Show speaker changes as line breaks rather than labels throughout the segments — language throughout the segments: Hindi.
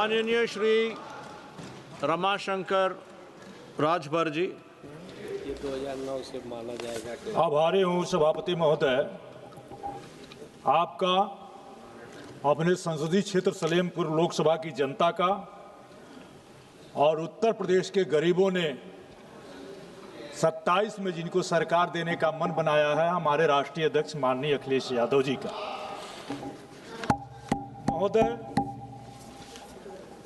माननीय श्री रमाशंकर राजभर जी।
ये 2009 से माना जाएगा कि
आभारी हूँ सभापति महोदय, आपका, अपने संसदीय क्षेत्र सलेमपुर लोकसभा की जनता का और उत्तर प्रदेश के गरीबों ने 27 में जिनको सरकार देने का मन बनाया है, हमारे राष्ट्रीय अध्यक्ष माननीय अखिलेश यादव जी का। महोदय,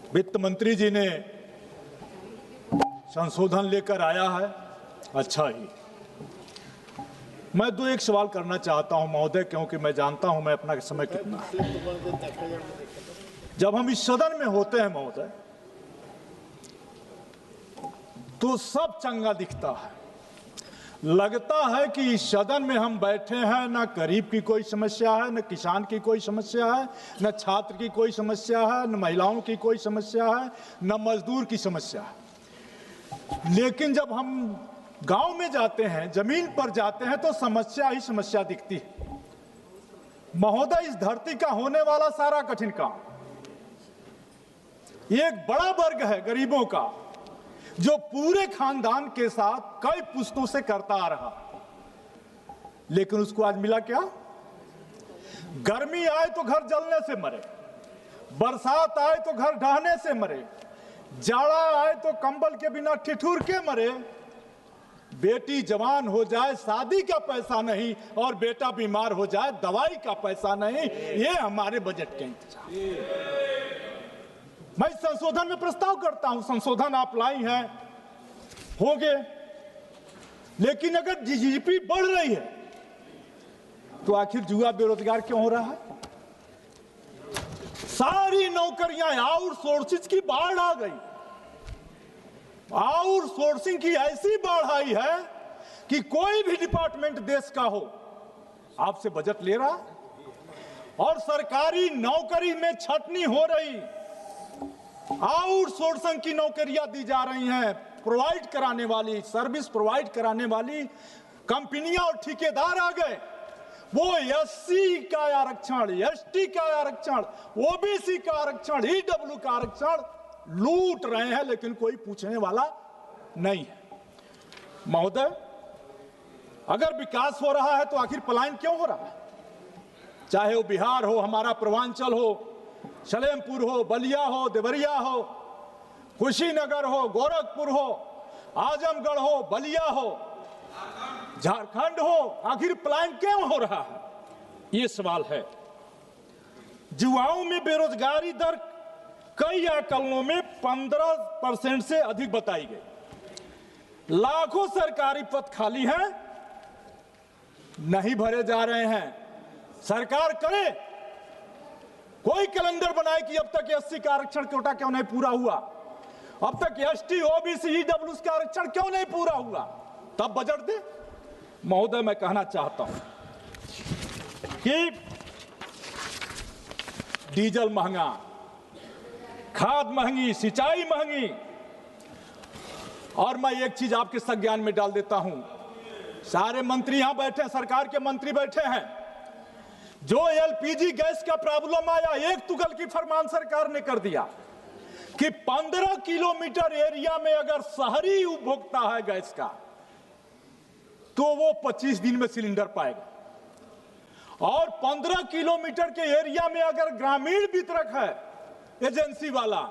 वित्त मंत्री जी ने संशोधन लेकर आया है, अच्छा ही। मैं एक सवाल करना चाहता हूं महोदय, क्योंकि मैं जानता हूं मैं अपना समय कितना है। जब हम इस सदन में होते हैं महोदय, तो सब चंगा दिखता है, लगता है कि इस सदन में हम बैठे हैं, ना गरीब की कोई समस्या है, न किसान की कोई समस्या है, न छात्र की कोई समस्या है, न महिलाओं की कोई समस्या है, न मजदूर की समस्या है। लेकिन जब हम गांव में जाते हैं, जमीन पर जाते हैं, तो समस्या ही समस्या दिखती है। महोदय, इस धरती का होने वाला सारा कठिन काम, एक बड़ा वर्ग है गरीबों का, जो पूरे खानदान के साथ कई पुश्तों से करता आ रहा, लेकिन उसको आज मिला क्या? गर्मी आए तो घर जलने से मरे, बरसात आए तो घर ढहने से मरे, जाड़ा आए तो कंबल के बिना ठिठुर के मरे, बेटी जवान हो जाए शादी का पैसा नहीं, और बेटा बीमार हो जाए दवाई का पैसा नहीं। ये हमारे बजट के इंतजाम। मैं संशोधन में प्रस्ताव करता हूं, संशोधन आप लाई हैं, होंगे, लेकिन अगर जीडीपी बढ़ रही है तो आखिर युवा बेरोजगार क्यों हो रहा है? सारी नौकरियां आउटसोर्सिंग की बाढ़ आ गई, आउटसोर्सिंग की ऐसी बाढ़ आई है कि कोई भी डिपार्टमेंट देश का हो आपसे बजट ले रहा, और सरकारी नौकरी में छटनी हो रही, आउटसोर्सिंग की नौकरियां दी जा रही हैं। प्रोवाइड कराने वाली, सर्विस प्रोवाइड कराने वाली कंपनियां और ठेकेदार आ गए। वो एससी का आरक्षण, एसटी का आरक्षण, ओबीसी का आरक्षण, ईडब्ल्यू का आरक्षण लूट रहे हैं, लेकिन कोई पूछने वाला नहीं है। महोदय, अगर विकास हो रहा है तो आखिर पलायन क्यों हो रहा है? चाहे वो बिहार हो, हमारा पूर्वांचल हो, सलेमपुर हो, बलिया हो, देवरिया हो, कुशीनगर हो, गोरखपुर हो, आजमगढ़ हो, बलिया हो, झारखंड हो, आखिर पलायन क्यों हो रहा है? ये सवाल है। युवाओं में बेरोजगारी दर कई आकलनों में 15% से अधिक बताई गई। लाखों सरकारी पद खाली हैं, नहीं भरे जा रहे हैं। सरकार करे, कोई कैलेंडर बनाए कि अब तक एससी का आरक्षण कोटा क्यों नहीं पूरा हुआ, अब तक एसटी, ओबीसी, ईडब्ल्यू का आरक्षण क्यों नहीं पूरा हुआ, तब बजट दे। महोदय, मैं कहना चाहता हूं कि डीजल महंगा, खाद महंगी, सिंचाई महंगी, और मैं एक चीज आपके संज्ञान में डाल देता हूं, सारे मंत्री यहां बैठे, सरकार के मंत्री बैठे हैं, जो एलपीजी गैस का प्रॉब्लम आया, एक तुगल की फरमान सरकार ने कर दिया कि 15 किलोमीटर एरिया में अगर शहरी उपभोक्ता है गैस का, तो वो 25 दिन में सिलेंडर पाएगा, और 15 किलोमीटर के एरिया में अगर ग्रामीण वितरक है एजेंसी वाला,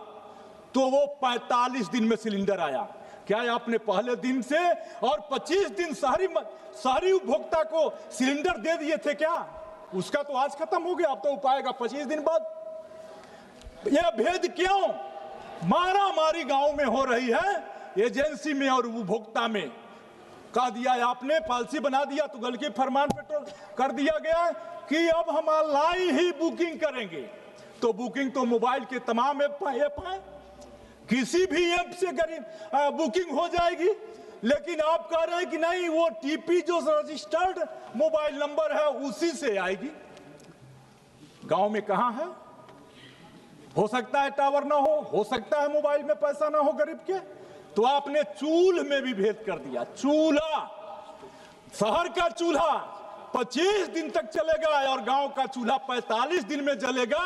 तो वो 45 दिन में सिलेंडर आया। क्या आपने पहले दिन से और 25 दिन शहरी उपभोक्ता को सिलेंडर दे दिए थे क्या? उसका तो आज खत्म हो गया, अब तो पाएगा 25 दिन बाद। यह भेद क्यों? मारा मारी गांव में हो रही है, एजेंसी में और उपभोक्ता में। कह दिया आपने, पॉलिसी बना दिया, तो गल के फरमान पे कर दिया गया कि अब हम ऑनलाइन ही बुकिंग करेंगे। तो बुकिंग तो मोबाइल के तमाम ऐप हैं, किसी भी ऐप से बुकिंग हो जाएगी, लेकिन आप कह रहे हैं कि नहीं, वो टीपी जो रजिस्टर्ड मोबाइल नंबर है उसी से आएगी। गांव में कहां है? हो सकता है टावर ना हो सकता है मोबाइल में पैसा ना हो गरीब के, तो आपने चूल्ह में भी भेद कर दिया। चूल्हा, शहर का चूल्हा 25 दिन तक चलेगा और गांव का चूल्हा 45 दिन में जलेगा,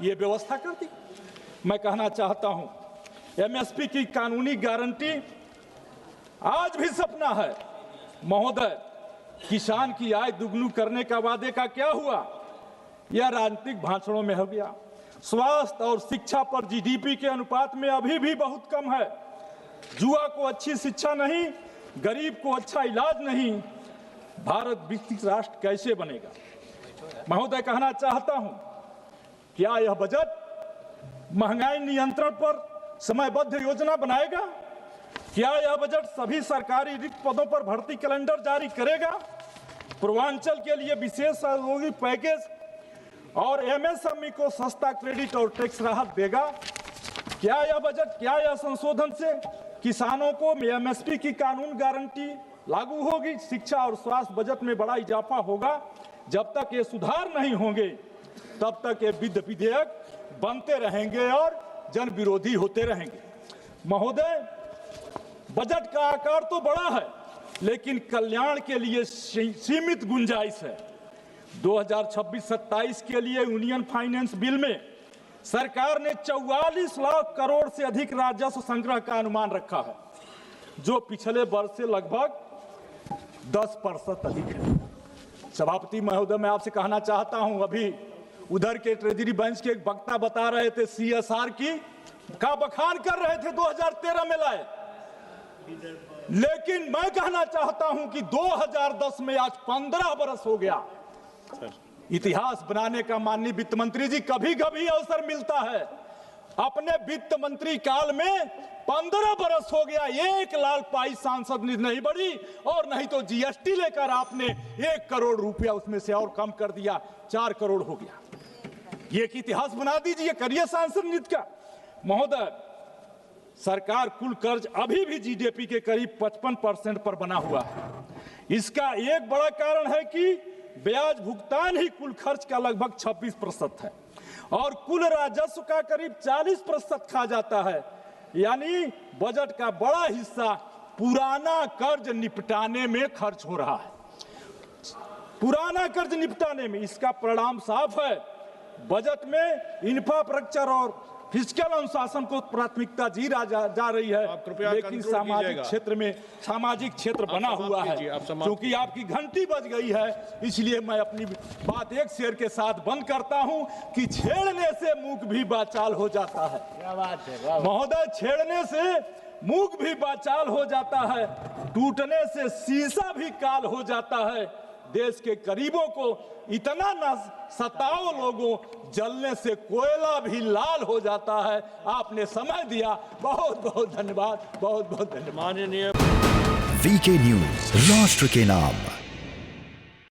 ये व्यवस्था कर दी। मैं कहना चाहता हूं, एमएसपी की कानूनी गारंटी आज भी सपना है। महोदय, किसान की आय दुगनी करने का वादे का क्या हुआ? यह राजनीतिक भाषणों में हो गया। स्वास्थ्य और शिक्षा पर जीडीपी के अनुपात में अभी भी बहुत कम है। जुआ को अच्छी शिक्षा नहीं, गरीब को अच्छा इलाज नहीं, भारत विकसित राष्ट्र कैसे बनेगा? महोदय, कहना चाहता हूं, क्या यह बजट महंगाई नियंत्रण पर समयबद्ध योजना बनाएगा? क्या यह बजट सभी सरकारी रिक्त पदों पर भर्ती कैलेंडर जारी करेगा? पूर्वांचल के लिए विशेष सहयोगी पैकेज और एमएसएमई को सस्ता क्रेडिट और टैक्स राहत देगा? क्या यह संशोधन से किसानों को एमएसपी की कानून गारंटी लागू होगी? शिक्षा और स्वास्थ्य बजट में बड़ा इजाफा होगा। जब तक ये सुधार नहीं होंगे तब तक ये विधेयक बनते रहेंगे और जन विरोधी होते रहेंगे। महोदय, बजट का आकार तो बड़ा है, लेकिन कल्याण के लिए सीमित गुंजाइश है। 2026-27 के लिए यूनियन फाइनेंस बिल में सरकार ने 44 लाख करोड़ से अधिक राजस्व संग्रह का अनुमान रखा है, जो पिछले वर्ष से लगभग 10% अधिक है। सभापति महोदय, मैं आपसे कहना चाहता हूं, अभी उधर के ट्रेजरी बेंच के एक वक्ता बता रहे थे सीएसआर का बखान कर रहे थे 2013 में लाए, लेकिन मैं कहना चाहता हूं कि 2010 में आज 15 बरस हो गया। इतिहास बनाने का माननीय वित्त मंत्री जी कभी कभी अवसर मिलता है। अपने वित्त मंत्री काल में 15 बरस हो गया, 1 लाख पाई सांसद निधि नहीं बढ़ी और नहीं तो जीएसटी लेकर आपने 1 करोड़ रुपया उसमें से और कम कर दिया, 4 करोड़ हो गया। ये एक इतिहास बना दीजिए, करिए सांसद निधि का। महोदय, सरकार कुल कर्ज अभी भी जीडीपी के करीब 55% पर बना हुआ है। इसका एक बड़ा कारण है कि ब्याज भुगतान ही कुल खर्च का लगभग 26% है और कुल राजस्व का करीब 40% खा जाता है। यानी बजट का बड़ा हिस्सा पुराना कर्ज निपटाने में खर्च हो रहा है। पुराना कर्ज निपटाने में इसका परिणाम साफ है। बजट में इंफ्रास्ट्रक्चर और फिस्कल अनुशासन को प्राथमिकता दी जा रही है, लेकिन सामाजिक क्षेत्र बना हुआ है। क्योंकि आपकी घंटी बज गई है, इसलिए मैं अपनी बात एक शेर के साथ बंद करता हूं कि छेड़ने से मूक भी बाचाल हो जाता है। क्या बात है महोदय, छेड़ने से मूक भी बाचाल हो जाता है, टूटने से शीशा भी काल हो जाता है। देश के गरीबों को इतना न सताओ लोगों, जलने से कोयला भी लाल हो जाता है। आपने समय दिया, बहुत बहुत धन्यवाद, बहुत बहुत धन्यवाद।
माननीय
वीके न्यूज, राष्ट्र के नाम।